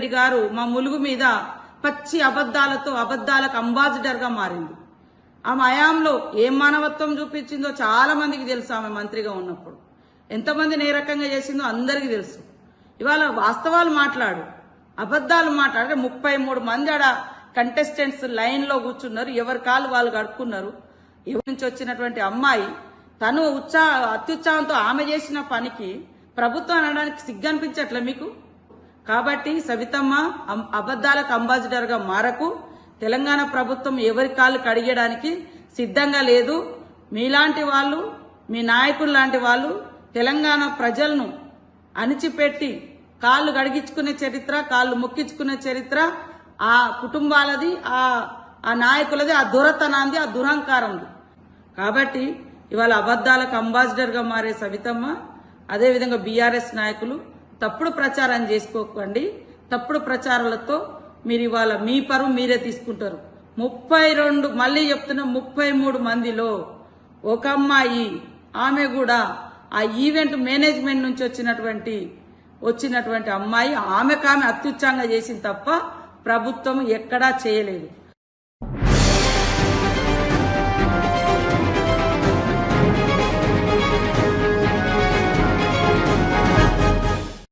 రెడ్డి గారు మా ములుగు మీద పచ్చి అబద్దాలతో అబద్దాలకు అంబాసిడర్ గా మారింది. ఆమె హయాంలో ఏం మానవత్వం చూపించిందో చాలా మందికి తెలుసు. ఆమె మంత్రిగా ఉన్నప్పుడు ఎంతమందిని ఏ రకంగా చేసిందో అందరికీ తెలుసు. ఇవాళ వాస్తవాలు మాట్లాడు, అబద్దాలు మాట్లాడే 33 మంది ఆడ కంటెస్టెంట్స్ లైన్ లో కూర్చున్నారు. ఎవరి కాళ్ళు వాళ్ళు కడుక్కున్నారు. ఎవరి నుంచి వచ్చినటువంటి అమ్మాయి తను అత్యుత్సాహంతో ఆమె చేసిన పనికి ప్రభుత్వం అనడానికి సిగ్గనిపించట్లే మీకు? కాబట్టి సవితమ్మ అబద్దాలకు అంబాసిడర్ గా మారకు. తెలంగాణ ప్రభుత్వం ఎవరి కాళ్ళు కడిగడానికి సిద్ధంగా లేదు. మీలాంటి వాళ్ళు, మీ నాయకులు లాంటి వాళ్ళు తెలంగాణ ప్రజలను అణిచిపెట్టి కాళ్ళు కడిగించుకునే చరిత్ర, కాళ్ళు మొక్కించుకునే చరిత్ర ఆ కుటుంబాలది, ఆ నాయకులది, ఆ దొరతనాంది, ఆ దురహంకారంది. కాబట్టి ఇవాళ అబద్దాలకు అంబాసిడర్ గా మారే సవితమ్మ, అదేవిధంగా బీఆర్ఎస్ నాయకులు తప్పుడు ప్రచారం చేసుకోకండి. తప్పుడు ప్రచారాలతో మీరు ఇవాళ మీ పరువు మీరే తీసుకుంటారు. 32 మళ్ళీ చెప్తున్నా, 33 మందిలో ఒక అమ్మాయి, ఆమె కూడా ఆ ఈవెంట్ మేనేజ్మెంట్ నుంచి వచ్చినటువంటి అమ్మాయి, ఆమె అత్యుత్సాహంగా చేసింది తప్ప ప్రభుత్వం ఎక్కడా చేయలేదు.